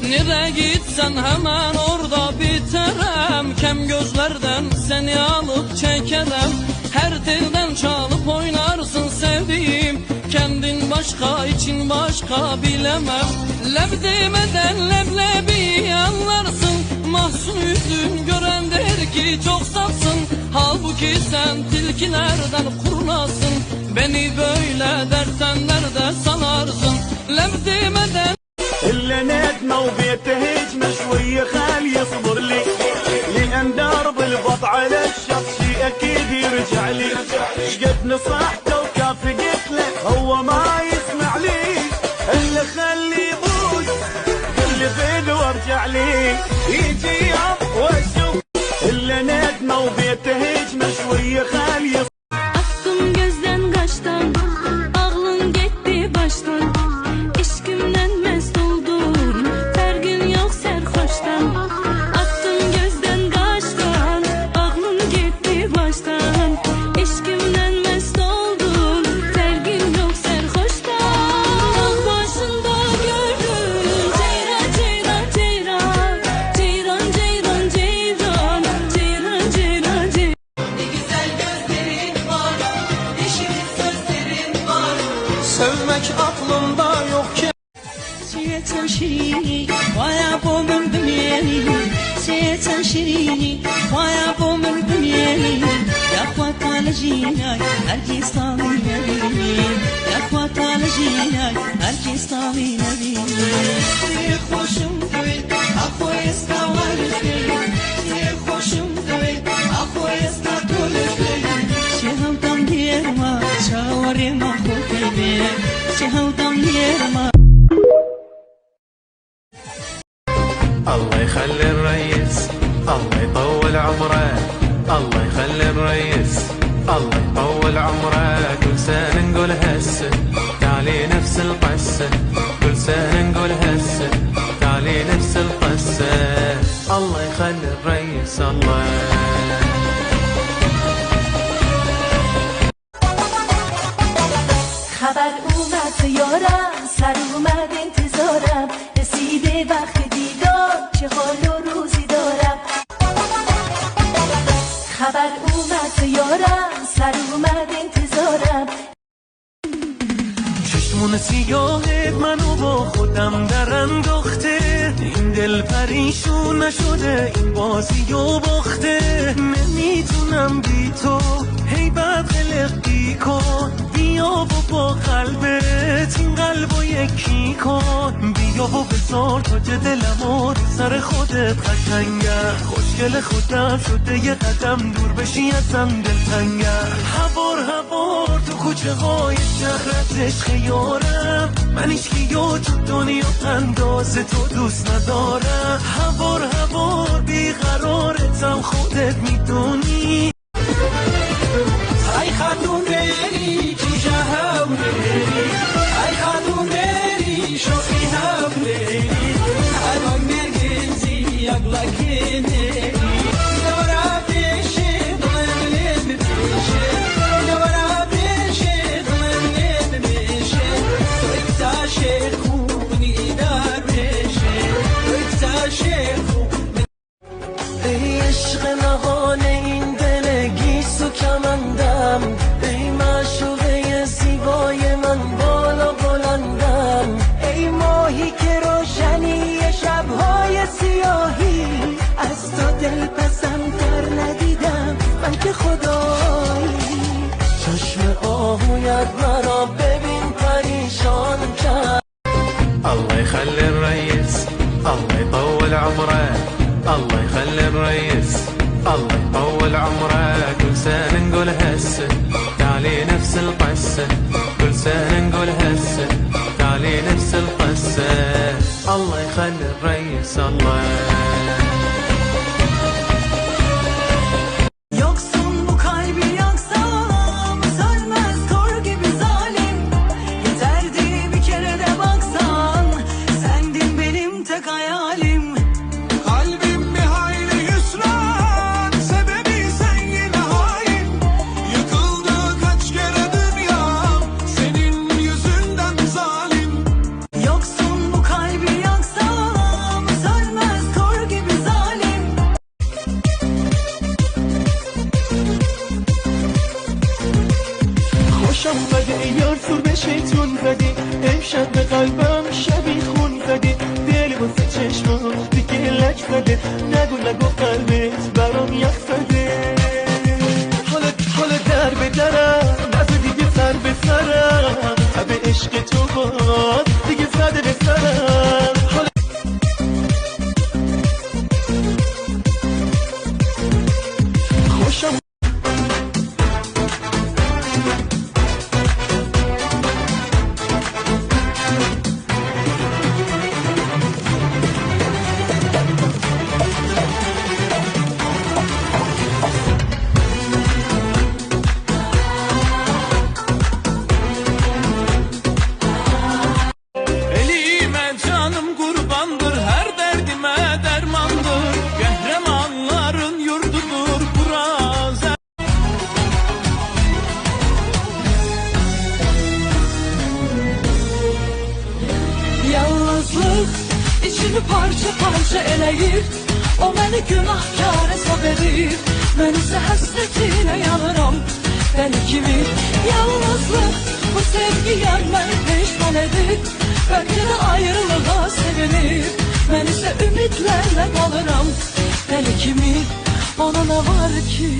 Nereye gitsen hemen orada biterem. Kem gözlerden seni alıp çekerem. Her telden çalıp oynarsın sevdiğim. Kendin başka için başka bilemem. Leb demeden leblebi anlarsın. Mahzun yüzün gören der ki çok safsın. Halbuki sen tilkilerden kurnasın. Beni böyle dersen nerede sanarsın? Leb demeden إلا ندمة وبيته هجمة شوية خال يصبر لي لأن درب البط على الشط شي أكيد يرجع لي شقد نصحته وكافي قلت له هو ما يسمع لي إلا خلي يبوس قل لي فين وارجع لي يجي ياب واشوف إلا ندمة وبيته هجمة شوية خال يصبر. Aklım gözden kaçtan, ağlın gitti baştan. İşkimden mest oldum, fergin yok serhoştan. Aklım gözden kaçtan, ağlın gitti baştan. İşkimden mest oldum, fergin yok serhoştan. Başında gördüm ceyran ceyran ceyran, ceyran ceyran ceyran, ceyran ceyran ceyran. Ne güzel gözlerin var, neşeli sözlerin var. sevmek aklımda yok ki. Şeytan şirini, vaya bomber bimyeni. Şeytan şirini, vaya bomber bimyeni. Yakwa talajinay, herkes talinabini. Yakwa talajinay, herkes talinabini. Siye hoşum değil, akwa eska varıştayım. Siye hoşum değil, akwa eska toluştayım. Şehavdam diyerma, çavarema hokeybe. Şehavdam diyerma. الله يخلي الريس الله يطول عمره الله يخلي الريس الله يطول عمره كل سنة نقول هسه تعالي نفس القصة كل سنة نقول هسه تعالي نفس القصة الله يخلي الريس الله. خبر اومد یارم سر اومد انتظارم رسیده وقت دیدار چه حال و روزی دارم خبر اومد یارم سر اومد انتظارم چشمون سیاهت منو با خودم در انداخته این دل پریشون نشده این بازی و باخته نمیتونم بی تو هی بد قلقی کن بیا و با قلبت این قلبو یکی کن بیا و بذار تا دلمو سر خودت قشنگه خوشگل خودم شده یه قدم دور بشی ازم دلتنگه هوار تو کوچه های شهرت عشق یارم من ایشکیو تو دنیا انداز تو دوست ندارم هوار بیقرارتم خودت میدونی ای خاتون بری چیشه هم بری ای خاتون بری شوخی هم بری الان مرگزی اقلا کنی دورا پیشه دلم لب پیشه دورا پیشه دلم لب پیشه تو اکتاشه خونی در پیشه تو اکتاشه خون ای عشق نهان این دل گیس و کمندم ای معشوقه زیبای من بالا بلندم ای ماهی که روشنی شبهای سیاهی از تو دل پسندتر ندیدم من که خدایی چشم آهویت مرا ببین پریشان کرد الله يخلي الريس الله يطول عمره الله يخلي الريس الله يطول عمره كل سنة نقول هسه تعالي نفس القصة كل سنة نقول هسه تعالي نفس القصة الله يخلي الريس الله. Yoksun bu kalbi yaksam sönmez kor gibi zalim yeterdi bir kere de baksan sendin benim tek hayalim Kalbim bir hayli hüsran sebebi sen yine hain yıkıldı kaç kere dünyam senin yüzünden zalim Yoksun bu kalbi yaksam زده نگو نگو قلبت برام یخ زده حالا در به درم دست دیگه سر به سرم به عشق تو باز دیگه زده به سرم خوشم Elime canım kurbandır, her derdime dermandır. Kahramanların yurdudur burası. Yalnızlık içimi parça parça eləyir. O məni günahkar hesab edir. Mən isə həsrətinə yanıram dəli kimi. Yalnızlıq bu sevgiyə məni peşman edir. Bəlkə də ayrılığa sevinir. Mən isə ümidlərlə qalıram dəli kimi. Ona nə var ki